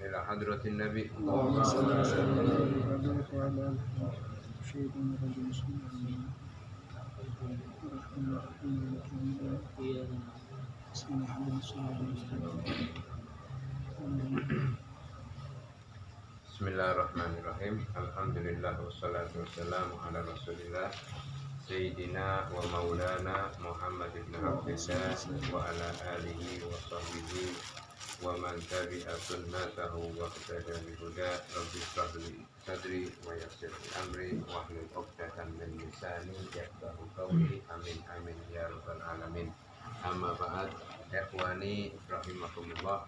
ila hadratin nabi. اللهم صل وسلم وبارك وعلى آله الشيطان الرجيم بسم الله الرحمن الرحيم بسم الله Bismillahirrahmanirrahim. Alhamdulillah wassalatu wassalamu ala Rasulillah Sayyidina wa maulana Muhammad ibn Abdillah wa ala alihi wa sahbihi wa man tabi'a sunnatahu wa iqtada bi huda. Rabbi shrah li sadri wa yassir li amri wa hlul 'uqdatam min lisani yafqahu qawli. Amin amin ya rabbal alamin. Amma ba'd, ikhwani rahimakumullah.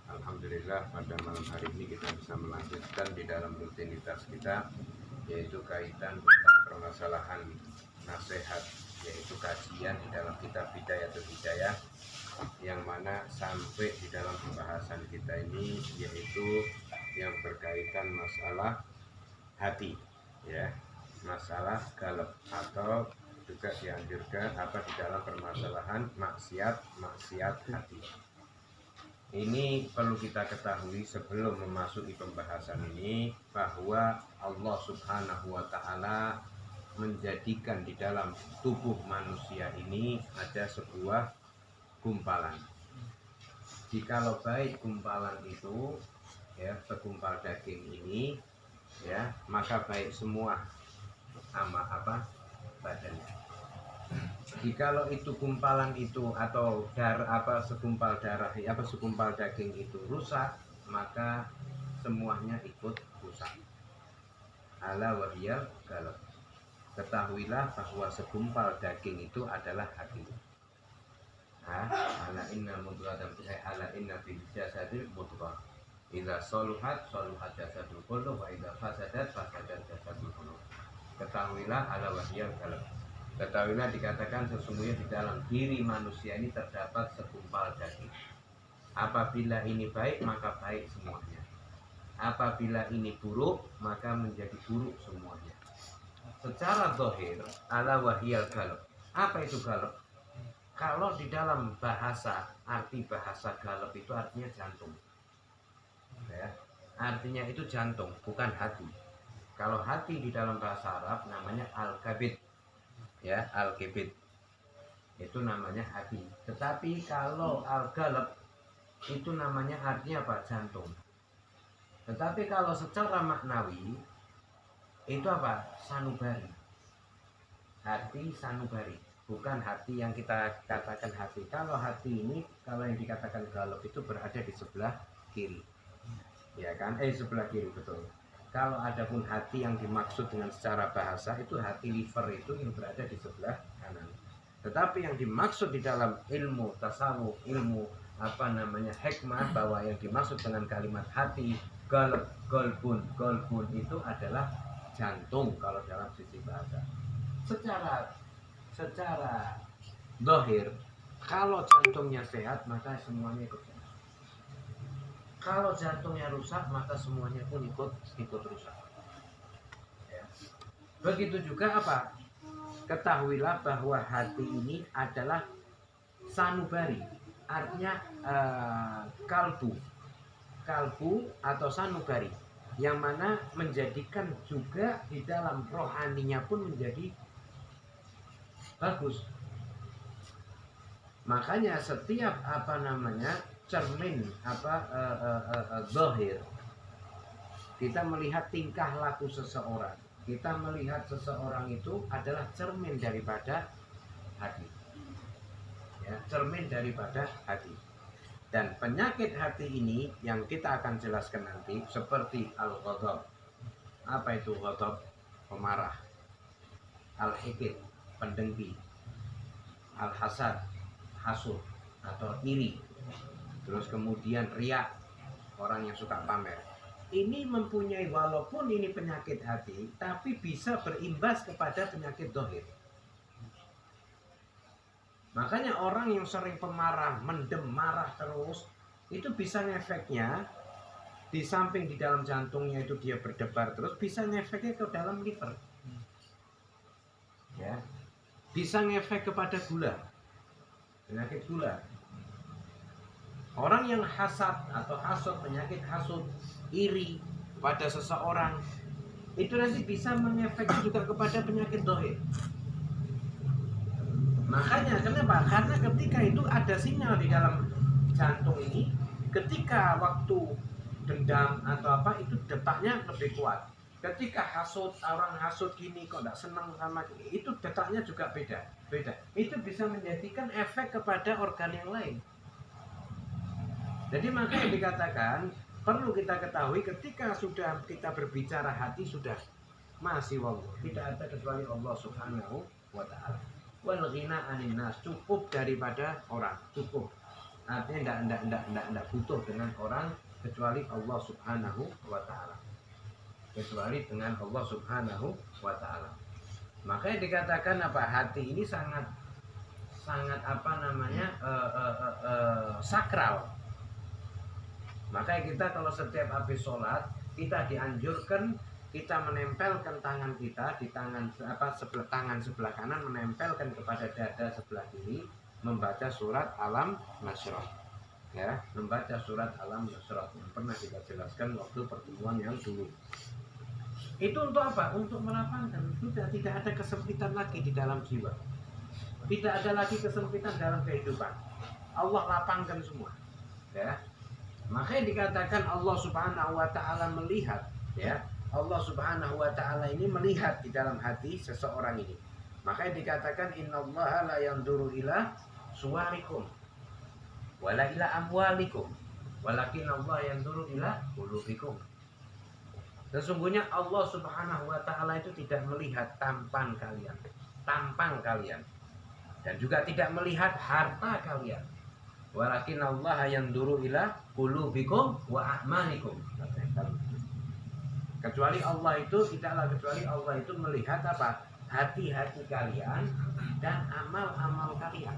Alhamdulillah pada malam hari ini kita bisa melanjutkan di dalam rutinitas kita, yaitu kaitan tentang permasalahan nasihat, yaitu kajian di dalam kitab Bidayatul Hidayah, yang mana sampai di dalam pembahasan kita ini yaitu yang berkaitan masalah hati, ya, masalah qalb, atau juga dianjurkan di dalam permasalahan maksiat hati. Ini perlu kita ketahui sebelum memasuki pembahasan ini, bahwa Allah Subhanahu wa Ta'ala menjadikan di dalam tubuh manusia ini ada sebuah gumpalan. Jikalau baik gumpalan itu, ya, segumpal daging ini, ya, maka baik semua badannya. Jikalau itu gumpalan itu atau segumpal darah segumpal daging itu rusak, maka semuanya ikut rusak. Ala wahiyal qalb. Ketahuilah bahwa segumpal daging itu adalah hati. Ala inna fil jasadi mudghah. Idza saluhat jasadul kullu wa idza fasadat jasadul kullu. Ketahuilah ala wahiyal qalb. Ketahuilah dikatakan sesungguhnya di dalam diri manusia ini terdapat segumpal daging. Apabila ini baik, maka baik semuanya. Apabila ini buruk, maka menjadi buruk semuanya. Secara zahir, ala wahiyal qalb. Apa itu qalb? Kalau di dalam bahasa, arti bahasa qalb itu artinya jantung. Ya, artinya itu jantung, bukan hati. Kalau hati di dalam bahasa Arab namanya al-kabid. Ya, al-kibid itu namanya hati. Tetapi kalau al-qalb itu namanya artinya apa? Jantung. Tetapi kalau secara maknawi itu apa? Sanubari. Hati sanubari, bukan hati yang kita katakan hati. Kalau hati ini, kalau yang dikatakan qalb itu berada di sebelah kiri. Ya kan? Sebelah kiri, betul. Kalau ada pun hati yang dimaksud dengan secara bahasa itu hati liver itu yang berada di sebelah kanan. Tetapi yang dimaksud di dalam ilmu tasawuf, ilmu hikmah, bahwa yang dimaksud dengan kalimat hati golbun itu adalah jantung kalau dalam sisi bahasa. Secara zahir, kalau jantungnya sehat maka semuanya ikut sehat. Kalau jantungnya rusak, maka semuanya pun ikut rusak. Ya. Begitu juga ketahuilah bahwa hati ini adalah sanubari, artinya kalbu atau sanubari, yang mana menjadikan juga di dalam rohaninya pun menjadi bagus. Makanya setiap cermin zahir, kita melihat tingkah laku seseorang, kita melihat seseorang itu adalah cermin daripada hati, ya, cermin daripada hati. Dan penyakit hati ini yang kita akan jelaskan nanti, seperti al-ghadab. Apa itu ghadab? Pemarah. Al-hikid, pendengki. Al-hasad, hasud atau iri. Terus kemudian riya, orang yang suka pamer. Ini mempunyai, walaupun ini penyakit hati, tapi bisa berimbas kepada penyakit zahir. Makanya orang yang sering pemarah, mendem, marah terus, itu bisa ngefeknya, di samping di dalam jantungnya itu dia berdebar terus, bisa ngefeknya ke dalam liver. Ya. Bisa ngefek kepada gula, penyakit gula. Orang yang hasad atau hasud, penyakit hasud, iri pada seseorang, itu nanti bisa mengefek juga kepada penyakit dohir. Makanya kenapa? Karena ketika itu ada sinyal di dalam jantung ini, ketika waktu dendam atau apa itu detaknya lebih kuat. Ketika hasud, orang hasud gini kok tidak senang sama gini, itu detaknya juga beda. Itu bisa menjadikan efek kepada organ yang lain. Jadi makanya dikatakan perlu kita ketahui ketika sudah kita berbicara hati sudah masih wallah, tidak ada kecuali Allah Subhanahu wa taala. Wal ghina 'anil nas, cukup daripada orang, cukup. Artinya enggak butuh dengan orang kecuali Allah Subhanahu wa taala. Kecuali dengan Allah Subhanahu wa taala. Makanya dikatakan apa? Hati ini sangat apa namanya? Sakral. Makanya kita kalau setiap habis sholat, kita dianjurkan kita menempelkan tangan kita di tangan tangan sebelah kanan, menempelkan kepada dada sebelah kiri, membaca surat Alam Nasrah. Ya, membaca surat Alam Nasrah yang pernah kita jelaskan waktu pertemuan yang dulu. Itu untuk apa? Untuk melapangkan. Sudah tidak ada kesempitan lagi di dalam jiwa. Tidak ada lagi kesempitan dalam kehidupan. Allah lapangkan semua. Ya. Makanya dikatakan Allah Subhanahu wa taala melihat, ya. Allah Subhanahu wa taala ini melihat di dalam hati seseorang ini. Makanya dikatakan innallaha la yanzuru ila suwarikum wala ila amwalikum walakin Allah yanzuru ila qulubikum. Sesungguhnya Allah Subhanahu wa taala itu tidak melihat tampang kalian dan juga tidak melihat harta kalian. Walakin Allah yanzuru ila qulubikum wa a'malikum. Kecuali Allah itu tidaklah kecuali Allah itu melihat apa? Hati-hati kalian dan amal-amal kalian.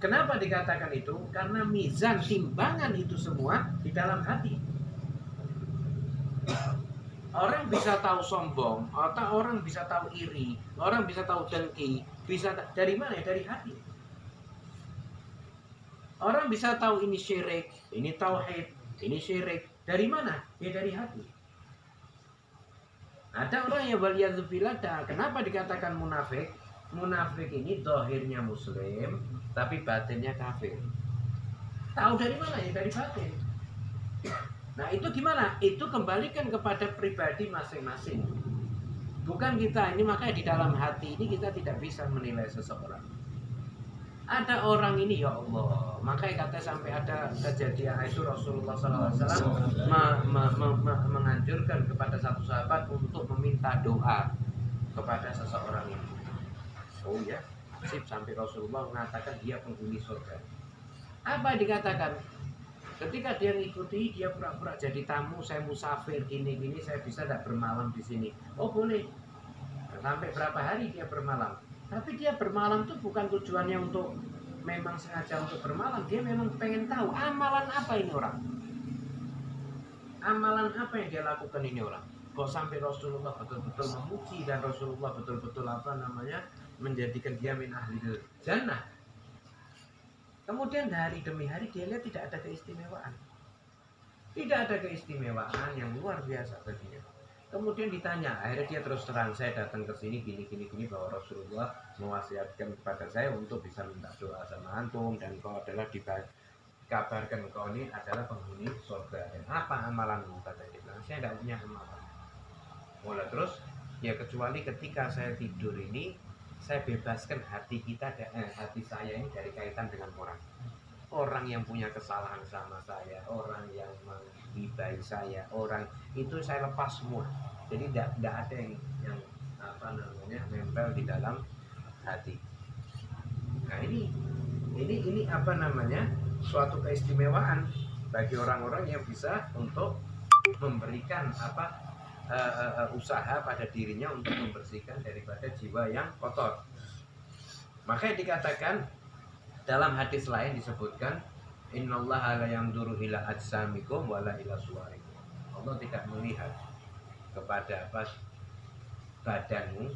Kenapa dikatakan itu? Karena mizan timbangan itu semua di dalam hati. Orang bisa tahu sombong, atau orang bisa tahu iri, orang bisa tahu dengki, bisa dari mana? Dari hati. Orang bisa tahu ini syirik, ini tauhid, ini syirik. Dari mana? Ya dari hati. Ada orang yang waliyadzubillah, kenapa dikatakan munafik? Munafik ini dohirnya muslim, tapi batinnya kafir. Tahu dari mana? Ya dari batin. Nah itu gimana? Itu kembalikan kepada pribadi masing-masing. Bukan kita, ini makanya di dalam hati ini kita tidak bisa menilai seseorang. Ada orang ini ya Allah, makanya kata sampai ada kejadian itu Rasulullah SAW menganjurkan kepada satu sahabat untuk meminta doa kepada seseorang ini. Oh ya, sip, sampai Rasulullah mengatakan dia penghuni surga. Apa dikatakan? Ketika dia ngikuti, dia pura-pura jadi tamu, saya musafir gini-gini, saya bisa tidak bermalam di sini. Oh boleh. Sampai berapa hari dia bermalam? Tapi dia bermalam itu bukan tujuannya untuk memang sengaja untuk bermalam. Dia memang pengen tahu amalan apa ini orang. Amalan apa yang dia lakukan ini orang. Kok sampai Rasulullah betul-betul memuji dan Rasulullah betul-betul apa namanya menjadikan dia min ahli jannah. Kemudian hari demi hari dia lihat tidak ada keistimewaan. Tidak ada keistimewaan yang luar biasa baginya. Kemudian ditanya, akhirnya dia terus terang, saya datang ke sini gini bahwa Rasulullah mewasiatkan kepada saya untuk bisa minta doa sama antum dan kau adalah dikabarkan kau ini adalah penghuni surga. Dan apa amalanmu? Kata dia bilang, saya tidak punya amalan. Mulai terus, ya kecuali ketika saya tidur ini, saya bebaskan hati saya ini dari kaitan dengan orang. Orang yang punya kesalahan sama saya, orang yang menggibai saya, orang itu saya lepas semua. Jadi tidak ada yang apa namanya nempel di dalam hati. Nah ini apa namanya suatu keistimewaan bagi orang-orang yang bisa untuk memberikan apa usaha pada dirinya untuk membersihkan daripada jiwa yang kotor. Makanya dikatakan dalam hadis lain disebutkan innallaha la yanzuru ila ajsamikum wala ila suwarikum. Allah tidak melihat kepada apa badanmu,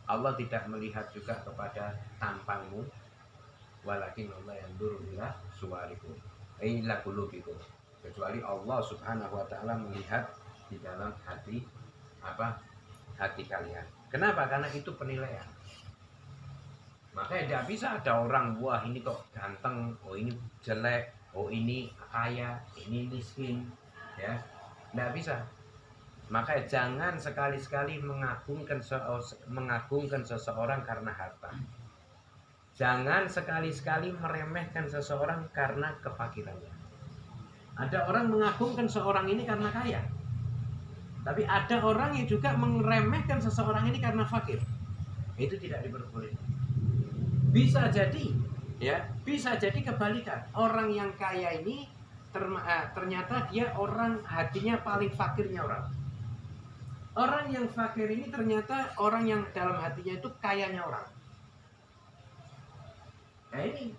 Allah tidak melihat juga kepada tampangmu, walakin Allah yanzuru ila suwarikum ila qulubikum. Kecuali Allah Subhanahu wa taala melihat di dalam hati hati kalian. Kenapa? Karena itu penilaian. Makanya tidak bisa ada orang, wah ini kok ganteng, oh ini jelek, oh ini kaya, ini miskin, ya, tidak bisa. Makanya jangan sekali-sekali mengagungkan seseorang karena harta. Jangan sekali-sekali meremehkan seseorang karena kefakirannya. Ada orang mengagungkan seorang ini karena kaya, tapi ada orang yang juga meremehkan seseorang ini karena fakir. Itu tidak diperbolehkan. Bisa jadi, ya, bisa jadi kebalikan. Orang yang kaya ini ternyata dia orang hatinya paling fakirnya orang. Orang yang fakir ini ternyata orang yang dalam hatinya itu kayanya orang. Nah ini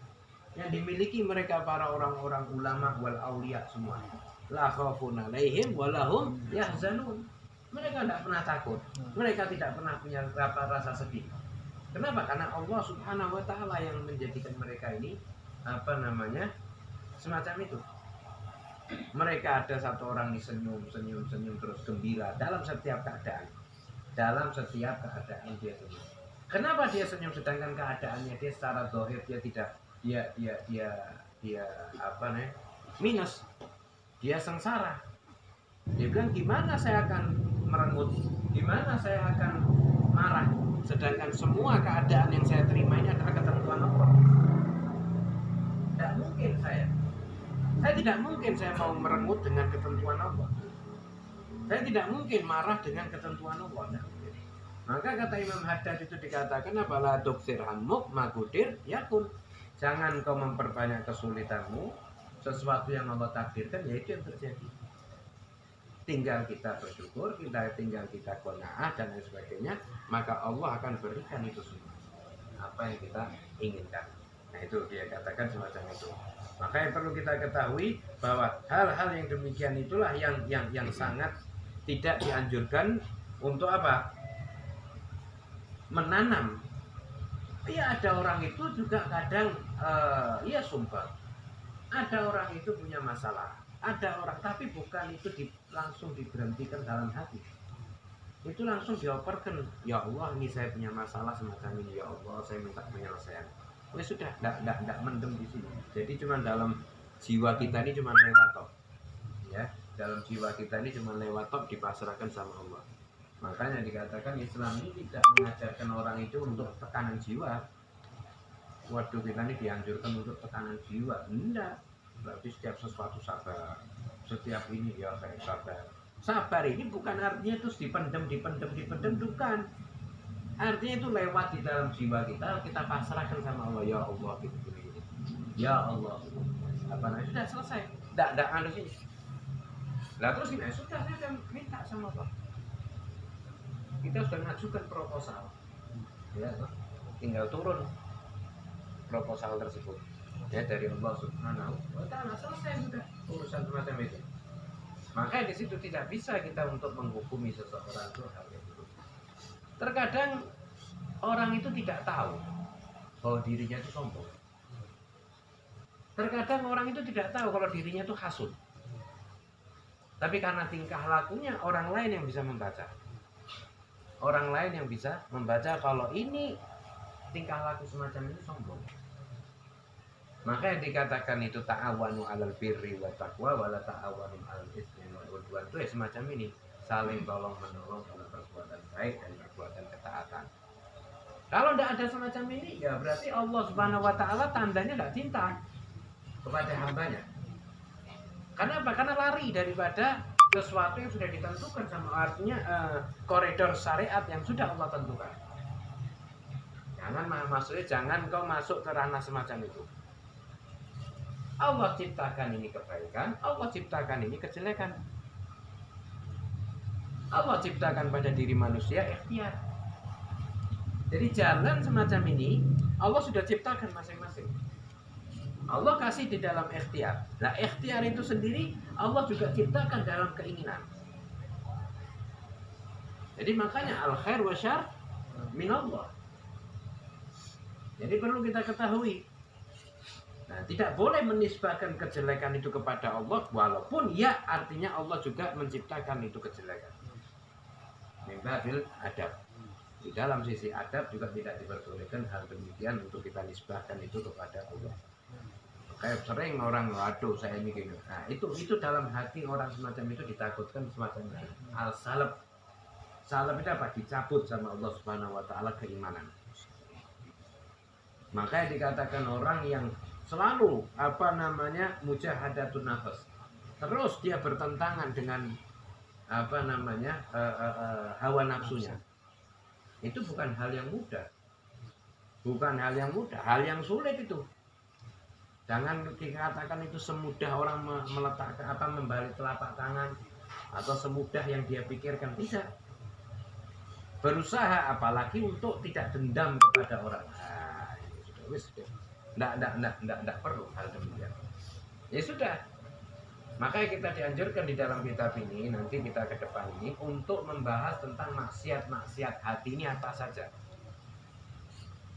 yang dimiliki mereka para orang-orang ulama wal aulia semua. La khaufun 'alaihim wa lahum yahzanun. Mereka tidak pernah takut. Mereka tidak pernah punya rasa sedih. Kenapa? Karena Allah Subhanahu wa taala yang menjadikan mereka ini semacam itu. Mereka ada satu orang yang senyum terus gembira dalam setiap keadaan. Dalam setiap keadaan dia senyum. Kenapa dia senyum sedangkan keadaannya dia secara zahir dia tidak minus. Dia sengsara. Dia bilang gimana saya akan merengut? Gimana saya akan marah? Sedangkan semua keadaan yang saya terima ini adalah ketentuan Allah. Tidak mungkin saya tidak mungkin saya mau merengut dengan ketentuan Allah. Saya tidak mungkin marah dengan ketentuan Allah. Tidak mungkin. Maka kata Imam Haddad itu dikatakan apala doksir hamuk magudir yakun. Jangan kau memperbanyak kesulitanmu. Sesuatu yang Allah takdirkan yaitu yang terjadi. Tinggal kita bersyukur, tinggal kita qanaah dan lain sebagainya, maka Allah akan berikan itu semua apa yang kita inginkan. Nah itu dia katakan semacam itu. Maka yang perlu kita ketahui bahwa hal-hal yang demikian itulah yang sangat tidak dianjurkan untuk menanam. Ya ada orang itu juga kadang sumpah. Ada orang itu punya masalah. Ada orang, tapi bukan itu langsung diberhentikan dalam hati. Itu langsung dioperkan. Ya Allah, ini saya punya masalah semacam ini. Ya Allah, saya minta penyelesaian. Ya sudah, tidak mendem di sini. Jadi cuma dalam jiwa kita ini cuma lewat top. Ya, dalam jiwa kita ini cuma lewat top dipasrahkan sama Allah. Makanya dikatakan Islam ini tidak mengajarkan orang itu untuk tekanan jiwa. Waduh, kita ini dianjurkan untuk tekanan jiwa. Enggak. Berarti setiap sesuatu sabar. Setiap ini ya kayak sabar. Sabar ini bukan artinya terus dipendem, bukan. Artinya itu lewat di dalam jiwa kita pasrahkan sama Allah. Ya Allah, gitu. Ya Allah. Sudah selesai. Tidak harus ini. Lah terus ini sudah saya minta sama Allah. Kita sudah mengajukan proposal. Ya, tinggal turun proposal tersebut. Ya dari Allah Subhanahu wa taala, selesai sudah urusan semacam itu. Makanya di situ tidak bisa kita untuk menghukumi seseorang itu hal itu. Terkadang orang itu tidak tahu bahwa dirinya itu sombong. Terkadang orang itu tidak tahu kalau dirinya itu hasud. Tapi karena tingkah lakunya orang lain yang bisa membaca. Orang lain yang bisa membaca kalau ini tingkah laku semacam ini sombong. Maka yang dikatakan itu ta'awanu 'alal birri wa taqwa wa la ta'awanu 'alal itsmi wal 'udwan. Itu semacam ini, saling tolong menolong dalam perbuatan baik dan perbuatan ketaatan. Kalau tidak ada semacam ini, ya berarti Allah Subhanahu wa taala tandanya tidak cinta kepada hambanya. Karena apa? Karena lari daripada sesuatu yang sudah ditentukan sama, artinya koridor syariat yang sudah Allah tentukan. Jangan kau masuk ke ranah semacam itu. Allah ciptakan ini kebaikan, Allah ciptakan ini kejelekan. Allah ciptakan pada diri manusia ikhtiar. Jadi jalan semacam ini Allah sudah ciptakan masing-masing. Allah kasih di dalam ikhtiar. Nah ikhtiar itu sendiri Allah juga ciptakan dalam keinginan. Jadi makanya al khair wa syarr min Allah. Jadi perlu kita ketahui Nah, tidak boleh menisbahkan kejelekan itu kepada Allah, walaupun ya artinya Allah juga menciptakan itu kejelekan. Mimbabil adab. Di dalam sisi adab juga tidak diperbolehkan hal demikian untuk kita nisbahkan itu kepada Allah. Kayak sering orang, waduh saya ini gini. Nah, itu dalam hati orang semacam itu ditakutkan semacam itu. Al-salab. Salab itu apa? Dicabut sama Allah Subhanahu wa taala keimanan. Makanya dikatakan orang yang selalu mujahadatun nafas. Terus dia bertentangan dengan hawa nafsunya. Itu bukan hal yang mudah. Bukan hal yang mudah, hal yang sulit itu. Jangan dikatakan itu semudah orang meletakkan membalik telapak tangan atau semudah yang dia pikirkan, tidak. Berusaha apalagi untuk tidak dendam kepada orang. Nah, ini sudah. Tidak perlu hal demikian. Ya sudah. Makanya kita dianjurkan di dalam kitab ini, nanti kita ke depan ini, untuk membahas tentang maksiat-maksiat hati ini apa saja.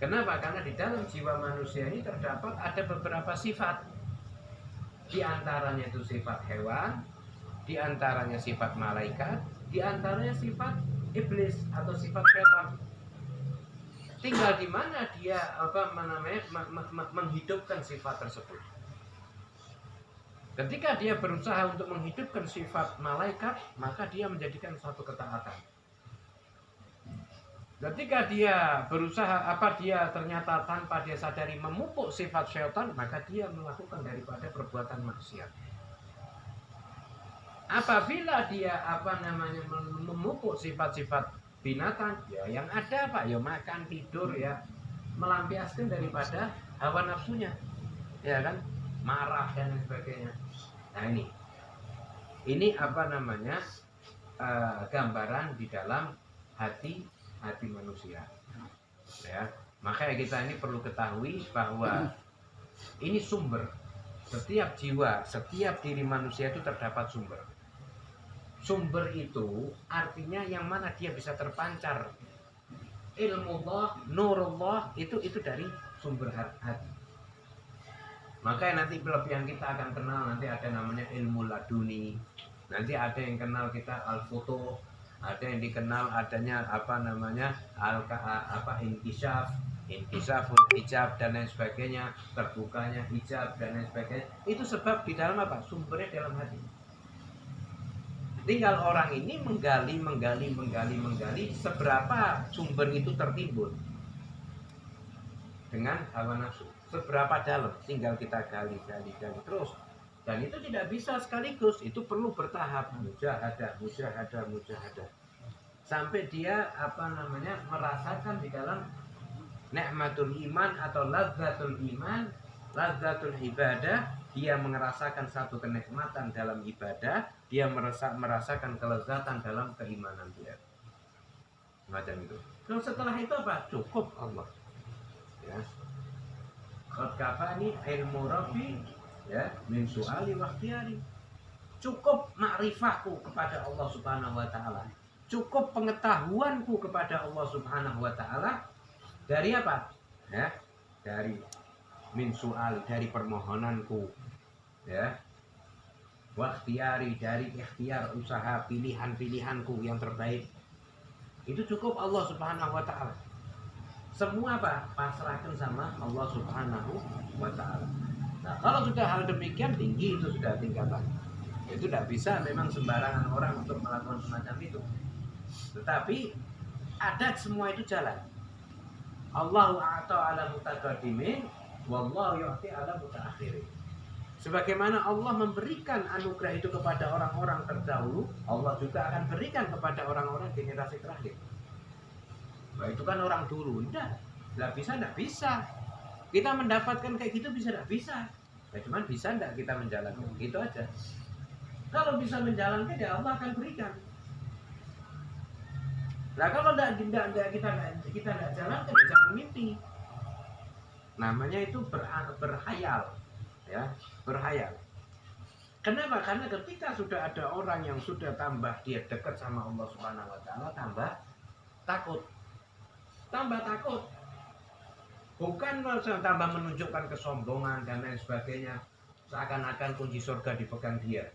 Kenapa? Karena di dalam jiwa manusia ini terdapat ada beberapa sifat. Di antaranya itu sifat hewan, di antaranya sifat malaikat, di antaranya sifat iblis atau sifat setan. Tinggal di mana dia menghidupkan sifat tersebut. Ketika dia berusaha untuk menghidupkan sifat malaikat, maka dia menjadikan suatu ketaatan. Ketika dia berusaha dia ternyata tanpa dia sadari memupuk sifat syaitan, maka dia melakukan daripada perbuatan maksiat. Apabila dia memupuk sifat-sifat binatang, ya yang ada ya makan, tidur, ya melampiaskan daripada hawa nafsunya, ya kan, marah dan sebagainya. Nah ini gambaran di dalam hati manusia, ya. Makanya kita ini perlu ketahui bahwa ini sumber. Setiap jiwa, setiap diri manusia itu terdapat sumber. Sumber itu artinya yang mana dia bisa terpancar. Ilmullah, nurullah itu dari sumber hati. Makanya nanti kelebihan kita akan kenal, nanti ada namanya ilmu laduni. Nanti ada yang kenal kita al-futuh, ada yang dikenal adanya inkisaful hijab dan lain sebagainya, terbukanya hijab dan lain sebagainya. Itu sebab di dalam sumbernya dalam hati. Tinggal orang ini menggali seberapa sumber itu tertimbun dengan hawa nafsu. Seberapa dalam, tinggal kita gali terus. Dan itu tidak bisa sekaligus, itu perlu bertahap, mujahadah. Sampai dia merasakan di dalam nikmatul iman atau lazzatul iman, lazzatul ibadah, dia merasakan satu kenikmatan dalam ibadah, dia merasakan kelezatan dalam keimanan dia. Macam itu. Terus setelah itu apa? Cukup Allah. Ya. Qad kafani ilmu rabbi, ya, min su'ali wa ikhtiyari. Cukup makrifahku kepada Allah Subhanahu wa taala. Cukup pengetahuanku kepada Allah Subhanahu wa taala dari apa? Ya, dari min su'ali, dari permohonanku. Ya. Wa ikhtiyari, dari ikhtiar, usaha, pilihan-pilihanku yang terbaik. Itu cukup Allah Subhanahu wa taala. Semua pasrahkan sama Allah Subhanahu wa ta'ala. Nah, kalau sudah hal demikian, tinggi itu sudah tingkatan. Itu tidak bisa memang sembarangan orang untuk melakukan semacam itu. Tetapi ada semua itu jalan. Allahu a'ta 'ala mutaqaddimin, wallahu yu'ti 'ala mutaakhirin. Sebagaimana Allah memberikan anugerah itu kepada orang-orang terdahulu, Allah juga akan berikan kepada orang-orang generasi terakhir. Nah, itu kan orang dulu, tidak bisa. Kita mendapatkan kayak gitu bisa, tidak bisa. Ya, cuman bisa tidak kita menjalankan, gitu aja. Kalau bisa menjalankan, ya Allah akan berikan. Nah, kalau kita tidak jalankan, ya jangan mimpi. Namanya itu berhayal, ya, berhayal. Kenapa? Karena ketika sudah ada orang yang sudah tambah dia dekat sama Allah Subhanahu wa taala, tambah takut. Bukan tambah menunjukkan kesombongan dan lain sebagainya. Seakan-akan kunci surga dipegang dia.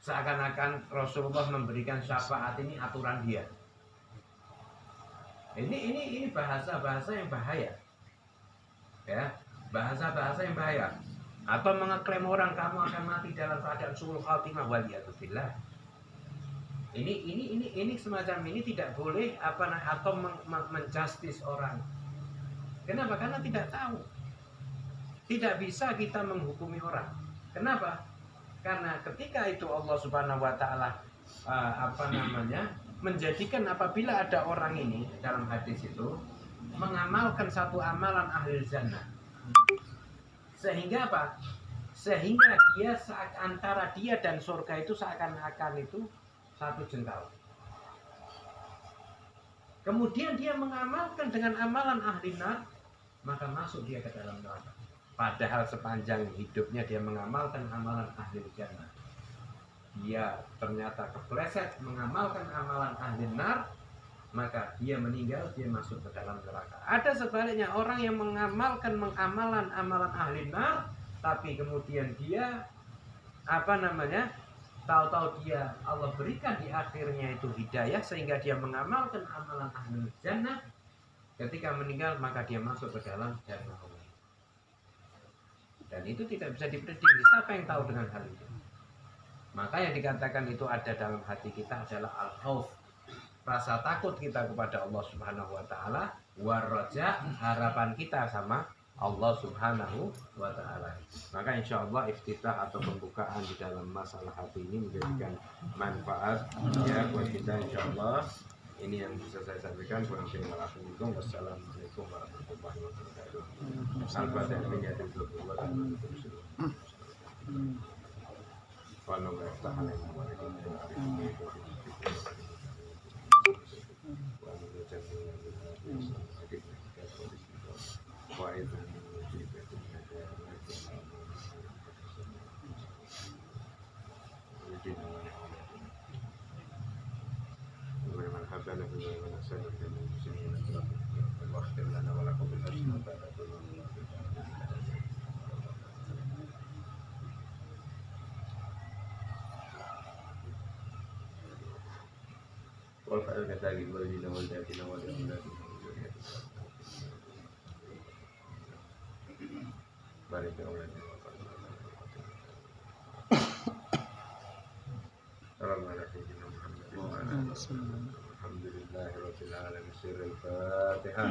Seakan-akan Rasulullah memberikan syafaat ini aturan dia. Ini bahasa-bahasa yang bahaya. Ya, bahasa-bahasa yang bahaya. Atau mengeklaim orang kamu akan mati dalam keadaan suul khatimah waliyadzubillah. Ini semacam ini tidak boleh atau menjustis orang. Kenapa? Karena tidak tahu. Tidak bisa kita menghukumi orang. Kenapa? Karena ketika itu Allah Subhanahu wa taala menjadikan apabila ada orang ini dalam hadis itu mengamalkan satu amalan ahli jannah. Sehingga apa? Sehingga dia antara dia dan surga itu seakan-akan itu satu jengkal. Kemudian dia mengamalkan dengan amalan ahli nar, maka masuk dia ke dalam neraka. Padahal sepanjang hidupnya dia mengamalkan amalan ahli jannah. Dia ternyata kepleset mengamalkan amalan ahli nar, maka dia meninggal, dia masuk ke dalam neraka. Ada sebaliknya orang yang mengamalkan amalan ahli nar, tapi kemudian dia tahu-tahu dia Allah berikan di akhirnya itu hidayah sehingga dia mengamalkan amalan ahli jannah. Ketika meninggal maka dia masuk ke dalam jannah Allah. Dan itu tidak bisa diprediksi. Siapa yang tahu dengan hal itu? Maka yang dikatakan itu ada dalam hati kita adalah al-khauf, rasa takut kita kepada Allah Subhanahu wa taala, war-raja, harapan kita sama Allah Subhanahu wa taala. Maka insyaallah iftitah atau pembukaan di dalam masalah hati ini menjadikan manfaat ya buat kita insyaallah. Ini yang bisa saya sampaikan. Wassalamualaikum warahmatullahi wabarakatuh. Al-Fatihah min yadil wa Alhamdulillahirabbil alamin. Al-Fatihah.